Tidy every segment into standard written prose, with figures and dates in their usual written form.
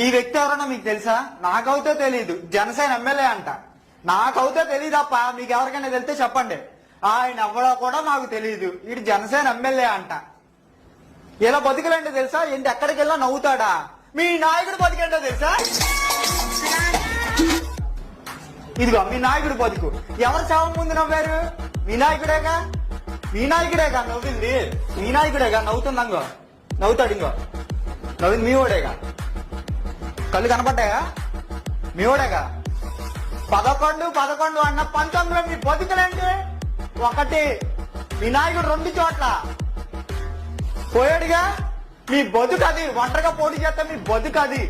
ఈ వ్యక్తి ఎవరన్నా మీకు తెలుసా? నాకైతే తెలీదు. జనసేన ఎమ్మెల్యే అంట. నాకైతే తెలీదప్ప. మీకు ఎవరికైనా తెలిస్తే చెప్పండి. ఆయన ఎవరో కూడా మాకు తెలియదు. ఇటు జనసేన ఎమ్మెల్యే అంట. ఇలా బతుకులంటే తెలుసా? ఏంటి ఎక్కడికి వెళ్ళా నవ్వుతాడా? మీ నాయకుడు బతికేంటో తెలుసా? ఇదిగో మీ నాయకుడు బతుకు. ఎవరు శవం ముందు నవ్వారు? మీ నాయకుడేగా. మీ నాయకుడేగా నవ్వింది. మీ నాయకుడేగా నవ్వుతుందంగో. నవ్వుతాడు ఇంకో. నవ్వింది మీ ఓడేగా. కళ్ళు కనపడ్డాయా? మీ ఓడేగా. 11 అన్న 19లో మీ బతుకులేంటి? ఒకటి మీ నాయకుడు 2 చోట్ల పోయాడుగా. మీ బతుకు అది. ఒంటరిగా పోటీ చేస్తే మీ బతుకు అది.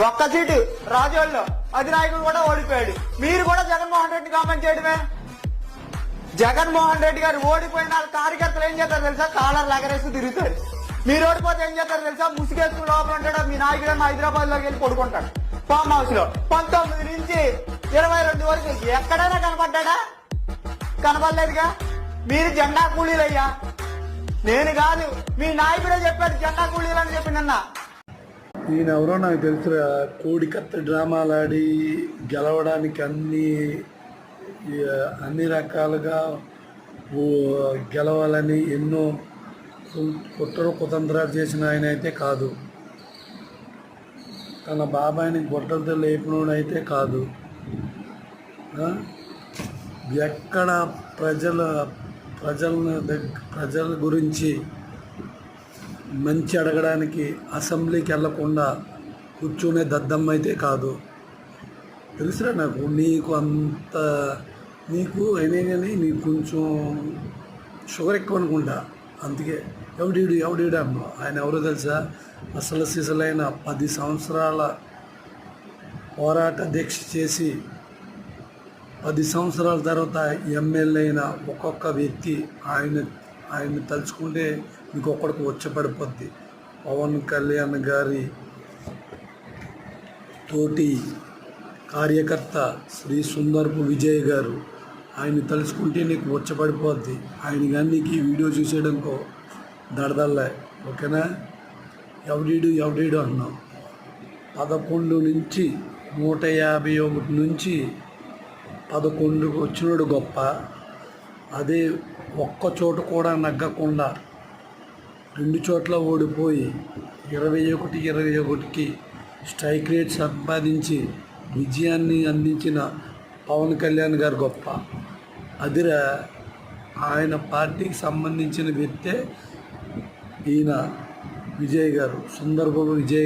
ఒక్క సీటు రాజోళ్ళు అధినాయకుడు కూడా ఓడిపోయాడు. మీరు కూడా జగన్మోహన్ రెడ్డి కామెంట్ చేయడమే. జగన్మోహన్ రెడ్డి గారు ఓడిపోయిన వాళ్ళ కార్యకర్తలు ఏం చేస్తారు తెలుసా? కాలర్ ఎగరేస్తూ తిరుగుతారు. మీరు ఓడిపోతే ఏం చేస్తారు తెలుసా? ముసుగేసుకుని లోపల ఉంటాడు. మీ నాయకుడు హైదరాబాద్ లోకి వెళ్ళి పడుకుంటాడు ఫామ్ హౌస్ లో. 19 నుంచి 22 వరకు ఎక్కడైనా కనపడ్డా? కనపడలేదుగా. మీరు జెండా కూలీలయ్యా. నేను కాదు, మీ నాయకుడే చెప్పాడు జెండా కూలీలు అని చెప్పి నిన్న. ఈయన ఎవరో నాకు తెలుసురా. కోడికత్త డ్రామాలాడి గెలవడానికి అన్ని రకాలుగా గెలవాలని ఎన్నో కుతంత్రాలు చేసిన ఆయన అయితే కాదు. తన బాబాయిని గొడ్డలతో లేపినోడు అయితే కాదు. ఎక్కడ ప్రజల గురించి మంచి అడగడానికి అసెంబ్లీకి వెళ్లకుండా కూర్చునే దద్దమ్మ అయితే కాదు. తెలుసురా నాకు. నీకు అయినా కానీ నీకు కొంచెం షుగర్ ఎక్కువ అనుకుంటా. అందుకే ఎవడీడు అన్నావు. ఆయన ఎవరో తెలుసా? అసలు సిసలైన 10 సంవత్సరాల పోరాట దీక్ష చేసి 10 సంవత్సరాల తర్వాత ఎమ్మెల్యే అయిన ఒక్కొక్క వ్యక్తి ఆయన తలుచుకుంటే ఇంకొకడికి వచ్చపడిపోద్ది. పవన్ కళ్యాణ్ గారి తోటి కార్యకర్త శ్రీ సుందరపు విజయ్ గారు, ఆయన తలుచుకుంటే నీకు వచ్చపడిపోద్ది. ఆయన కానీ నీకు ఈ వీడియో చూసేయడంకో దడదల్లే. ఓకేనా? ఎవడీడు అన్నాం. 11 నుంచి 151 నుంచి 11కు వచ్చినోడు గొప్ప. అదే ఒక్క చోటు కూడా నగ్గకుండా 2 చోట్ల ఓడిపోయి 21కి స్ట్రైక్ రేట్ సంపాదించి విజయాన్ని అందించిన పవన్ కళ్యాణ్ గారు గొప్ప. అదిరా. ఆయన పార్టీకి సంబంధించిన వ్యక్తే ఈయన విజయ్ గారు, సుందరబాబు విజయ్.